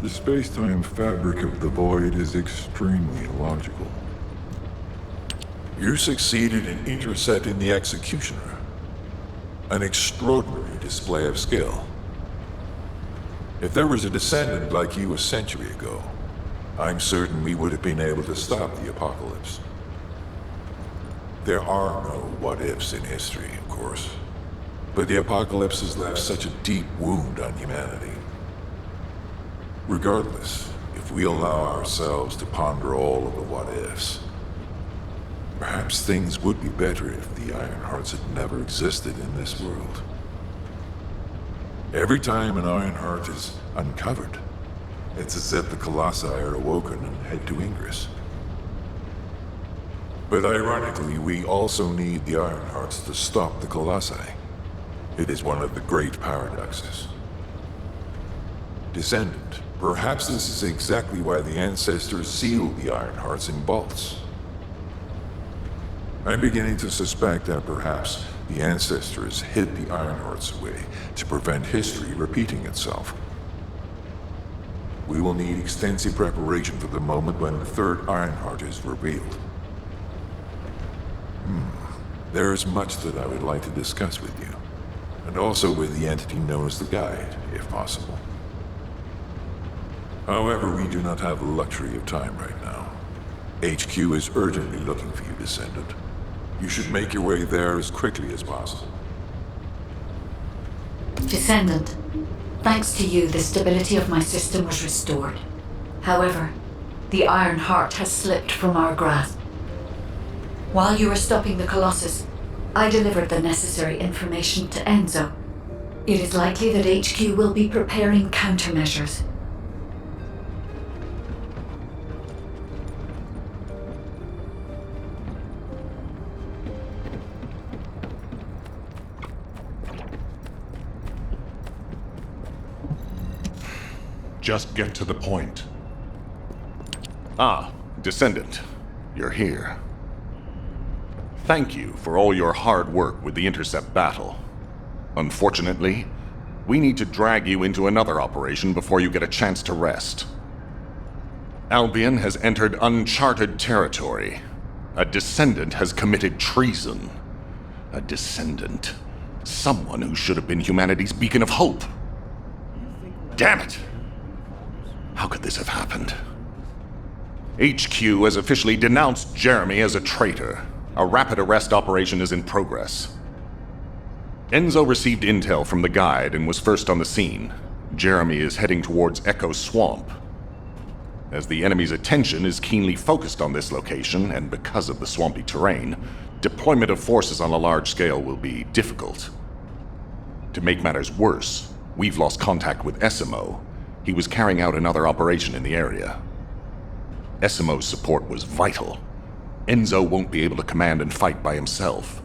The space-time fabric of the void is extremely illogical. You succeeded in intercepting the Executioner. An extraordinary display of skill. If there was a Descendant like you a century ago, I'm certain we would have been able to stop the apocalypse. There are no what-ifs in history, of course. But the apocalypse has left such a deep wound on humanity. Regardless, if we allow ourselves to ponder all of the what-ifs, perhaps things would be better if the Ironhearts had never existed in this world. Every time an Ironheart is uncovered, it's as if the Colossi are awoken and head to Ingress. But ironically, we also need the Ironhearts to stop the Colossi. It is one of the great paradoxes. Descendant, perhaps this is exactly why the ancestors sealed the Ironhearts in vaults. I'm beginning to suspect that perhaps the ancestors hid the Ironhearts away to prevent history repeating itself. We will need extensive preparation for the moment when the third Ironheart is revealed. There is much that I would like to discuss with you, and also with the entity known as the Guide, if possible. However, we do not have the luxury of time right now. HQ is urgently looking for you, Descendant. You should make your way there as quickly as possible. Descendant, thanks to you, the stability of my system was restored. However, the Iron Heart has slipped from our grasp. While you were stopping the Colossus, I delivered the necessary information to Enzo. It is likely that HQ will be preparing countermeasures. Just get to the point. Ah, Descendant, you're here. Thank you for all your hard work with the intercept battle. Unfortunately, we need to drag you into another operation before you get a chance to rest. Albion has entered uncharted territory. A Descendant has committed treason. A Descendant. Someone who should have been humanity's beacon of hope. Damn it! How could this have happened? HQ has officially denounced Jeremy as a traitor. A rapid arrest operation is in progress. Enzo received intel from the Guide and was first on the scene. Jeremy is heading towards Echo Swamp. As the enemy's attention is keenly focused on this location, and because of the swampy terrain, deployment of forces on a large scale will be difficult. To make matters worse, we've lost contact with Essimo. He was carrying out another operation in the area. Essimo's support was vital. Enzo won't be able to command and fight by himself.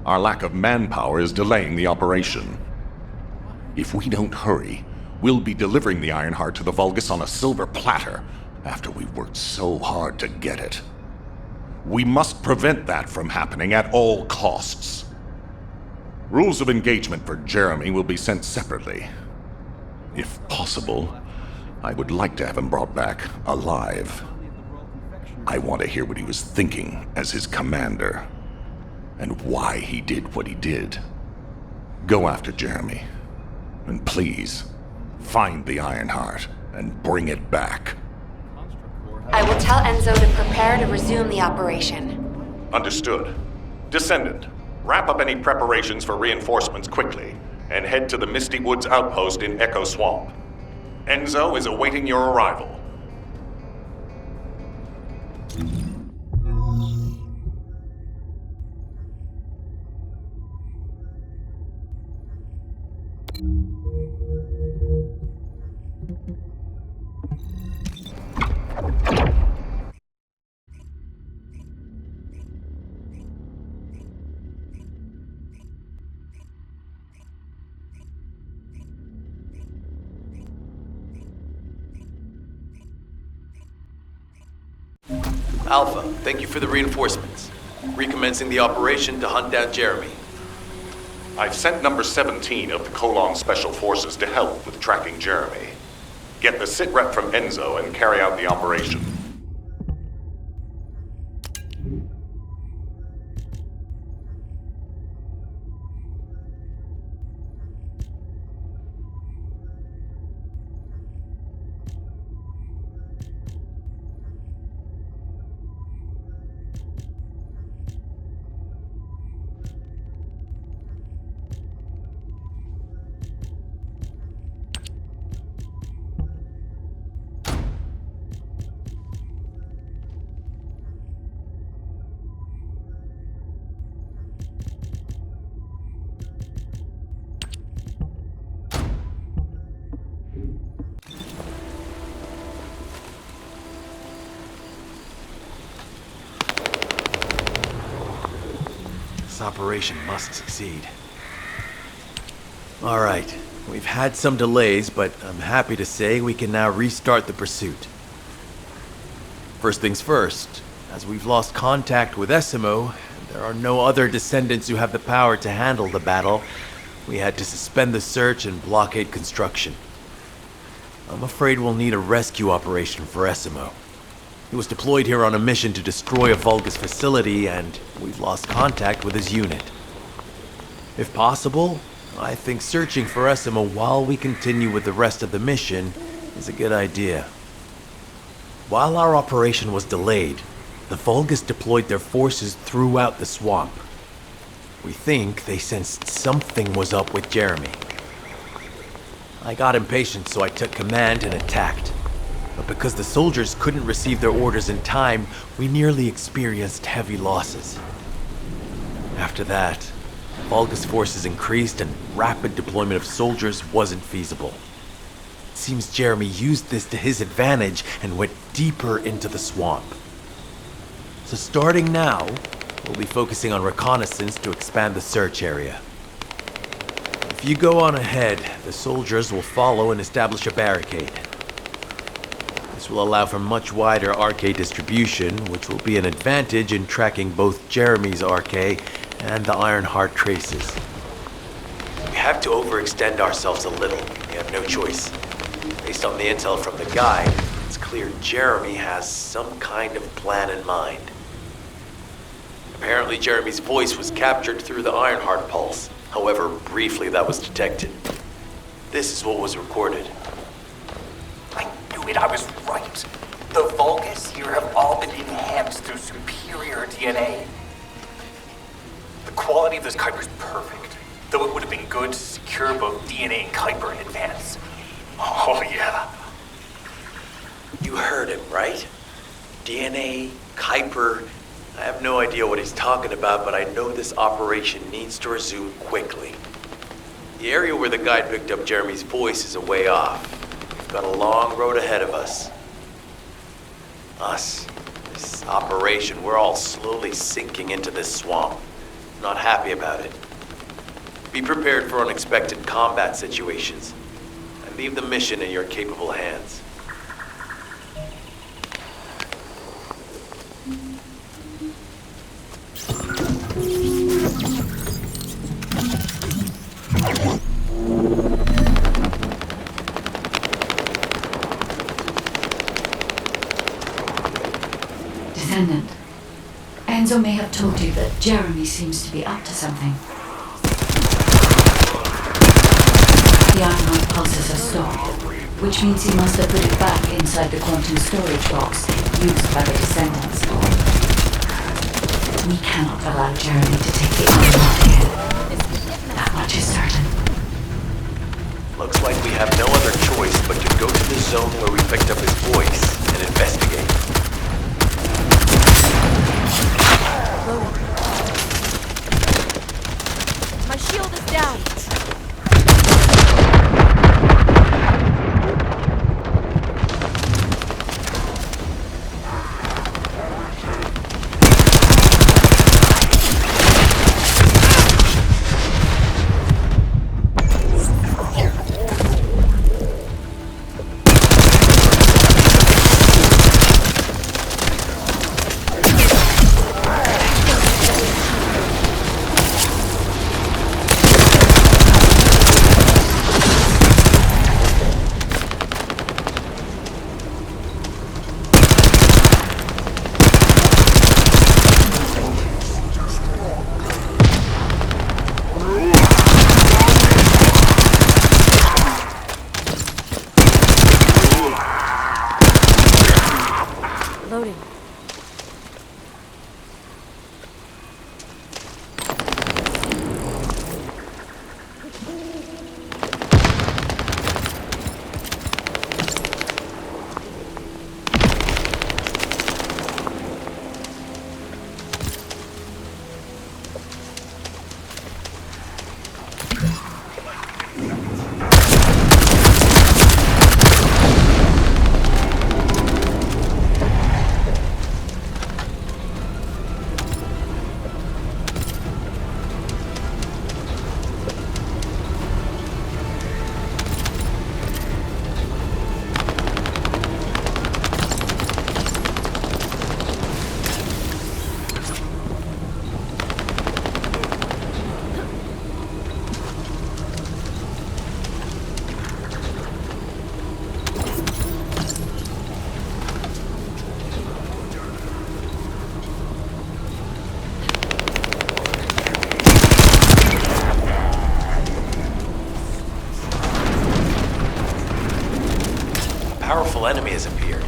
Our lack of manpower is delaying the operation. If we don't hurry, we'll be delivering the Ironheart to the Vulgus on a silver platter after we've worked so hard to get it. We must prevent that from happening at all costs. Rules of engagement for Jeremy will be sent separately. If possible, I would like to have him brought back alive. I want to hear what he was thinking as his commander, and why he did what he did. Go after Jeremy, and please, find the Ironheart and bring it back. I will tell Enzo to prepare to resume the operation. Understood. Descendant, wrap up any preparations for reinforcements quickly, and head to the Misty Woods outpost in Echo Swamp. Enzo is awaiting your arrival. Alpha, thank you for the reinforcements. Recommencing the operation to hunt down Jeremy. I've sent number 17 of the Colon Special Forces to help with tracking Jeremy. Get the sitrep from Enzo and carry out the operation. This operation must succeed. All right, we've had some delays, but I'm happy to say we can now restart the pursuit. First things first, as we've lost contact with Essimo, and there are no other descendants who have the power to handle the battle, we had to suspend the search and blockade construction. I'm afraid we'll need a rescue operation for Essimo. He was deployed here on a mission to destroy a Vulgus facility, and we've lost contact with his unit. If possible, I think searching for Essimo while we continue with the rest of the mission is a good idea. While our operation was delayed, the Vulgus deployed their forces throughout the swamp. We think they sensed something was up with Jeremy. I got impatient, so I took command and attacked. But because the soldiers couldn't receive their orders in time, we nearly experienced heavy losses. After that, Vulgus forces increased and rapid deployment of soldiers wasn't feasible. It seems Jeremy used this to his advantage and went deeper into the swamp. So starting now, we'll be focusing on reconnaissance to expand the search area. If you go on ahead, the soldiers will follow and establish a barricade. This will allow for much wider RK distribution, which will be an advantage in tracking both Jeremy's RK and the Ironheart traces. We have to overextend ourselves a little. We have no choice. Based on the intel from the guide, it's clear Jeremy has some kind of plan in mind. Apparently Jeremy's voice was captured through the Ironheart pulse. However, briefly that was detected. This is what was recorded. I was right. The Vulgus here have all been enhanced through superior DNA. The quality of this Kuiper is perfect, though it would have been good to secure both DNA and Kuiper in advance. Oh yeah. You heard him, right? DNA, Kuiper. I have no idea what he's talking about, but I know this operation needs to resume quickly. The area where the guide picked up Jeremy's voice is a way off. We've got a long road ahead of us. This operation, we're all slowly sinking into this swamp. Not happy about it. Be prepared for unexpected combat situations, and leave the mission in your capable hands. Descendant, Enzo may have told you that Jeremy seems to be up to something. The Ironheart pulses are stopped, which means he must have put it back inside the quantum storage box used by the Descendants. We cannot allow Jeremy to take the Ironheart again. That much is certain. Looks like we have no other choice but to go to the zone where we picked up his voice and investigate. My shield is down. Reloading. A powerful enemy has appeared.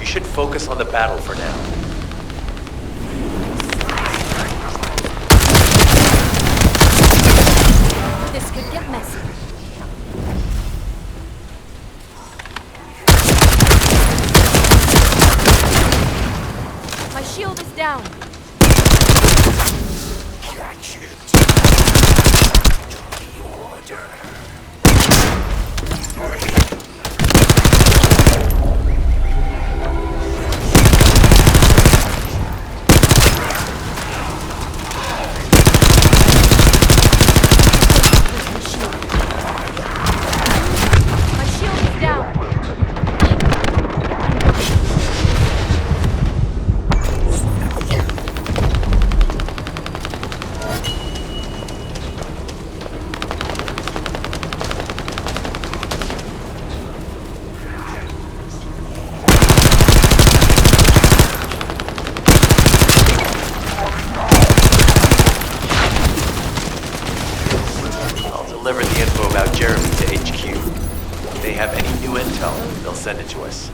You should focus on the battle for now. This could get messy. My shield is down. My shield is down. I'll deliver the info about Jeremy to HQ. If they have any new intel, they'll send it to us.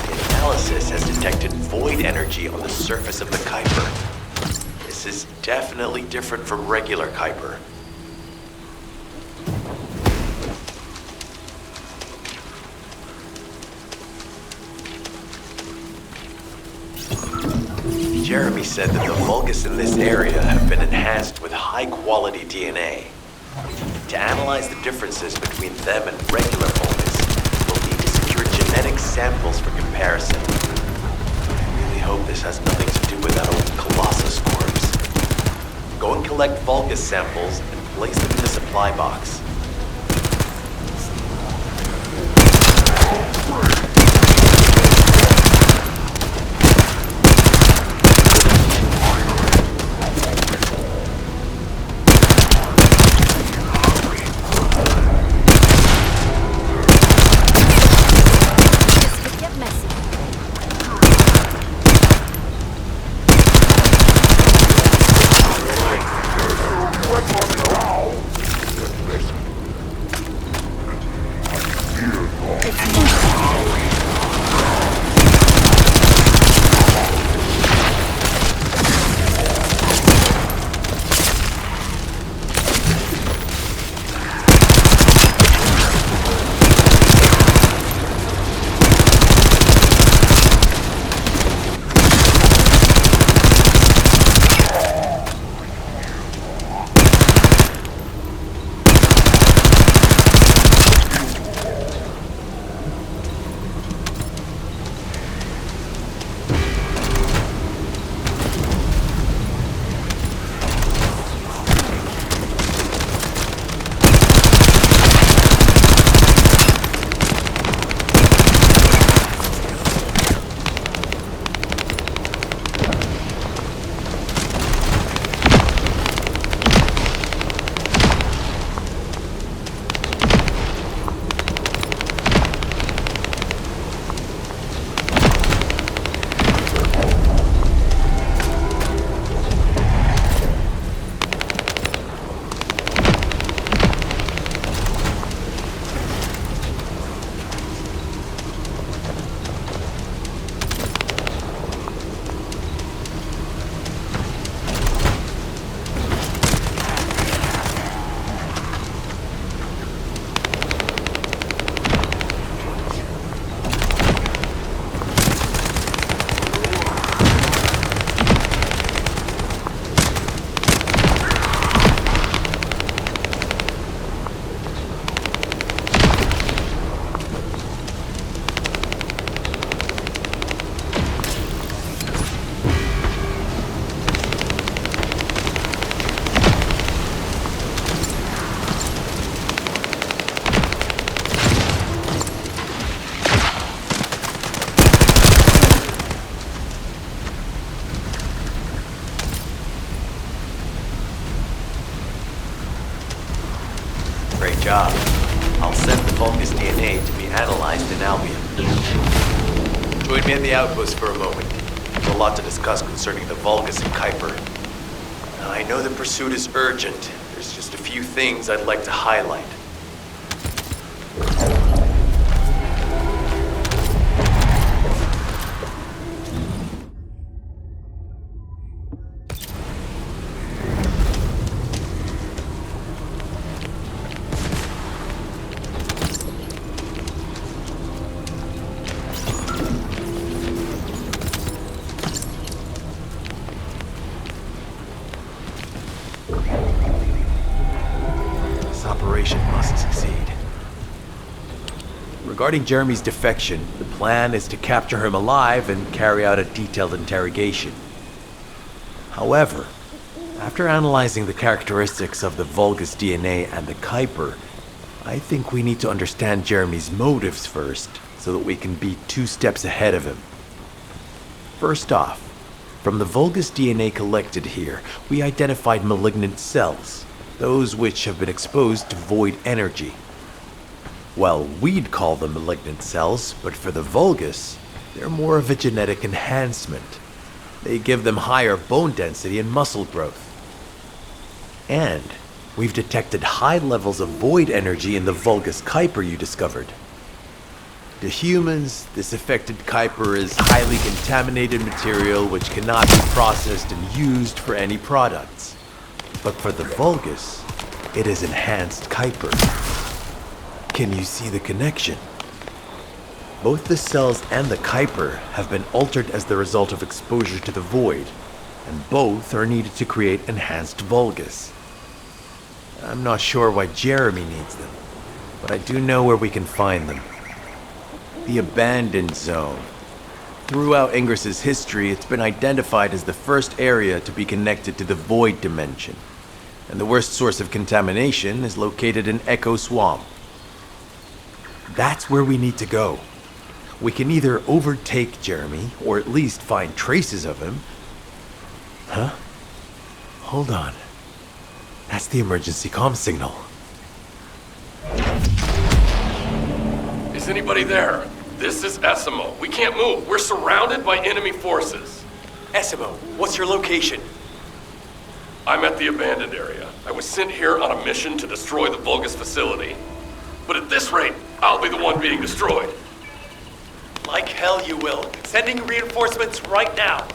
The analysis has detected void energy on the surface of the Kuiper. This is definitely different from regular Kuiper. Jeremy said that the Vulgus in this area have been enhanced with high-quality DNA. To analyze the differences between them and regular Vulgus, we'll need to secure genetic samples for comparison. I really hope this has nothing to do with that old Colossus corpse. Go and collect Vulgus samples and place them in the supply box. This could get messy. Weapon now! job. I'll send the Vulgus DNA to be analyzed in Albion. Join me at the outpost for a moment. There's a lot to discuss concerning the Vulgus and Kuiper. Now, I know the pursuit is urgent. There's just a few things I'd like to highlight. Must succeed. Regarding Jeremy's defection, the plan is to capture him alive and carry out a detailed interrogation. However, after analyzing the characteristics of the Vulgus DNA and the Kuiper, I think we need to understand Jeremy's motives first, so that we can be 2 steps ahead of him. First off, from the Vulgus DNA collected here, we identified malignant cells, those which have been exposed to void energy. Well, we'd call them malignant cells, but for the Vulgus, they're more of a genetic enhancement. They give them higher bone density and muscle growth. And we've detected high levels of void energy in the Vulgus Kuiper you discovered. To humans, this affected Kuiper is highly contaminated material which cannot be processed and used for any products. But for the Vulgus, it is enhanced Kuiper. Can you see the connection? Both the cells and the Kuiper have been altered as the result of exposure to the void, and both are needed to create enhanced Vulgus. I'm not sure why Jeremy needs them, but I do know where we can find them. The Abandoned Zone. Throughout Ingris's history, it's been identified as the first area to be connected to the Void Dimension, and the worst source of contamination is located in Echo Swamp. That's where we need to go. We can either overtake Jeremy, or at least find traces of him. Huh? Hold on. That's the emergency comm signal. Is anybody there? This is Essimo. We can't move. We're surrounded by enemy forces. Essimo, what's your location? I'm at the abandoned area. I was sent here on a mission to destroy the Vulgus facility. But at this rate, I'll be the one being destroyed. Like hell you will. Sending reinforcements right now.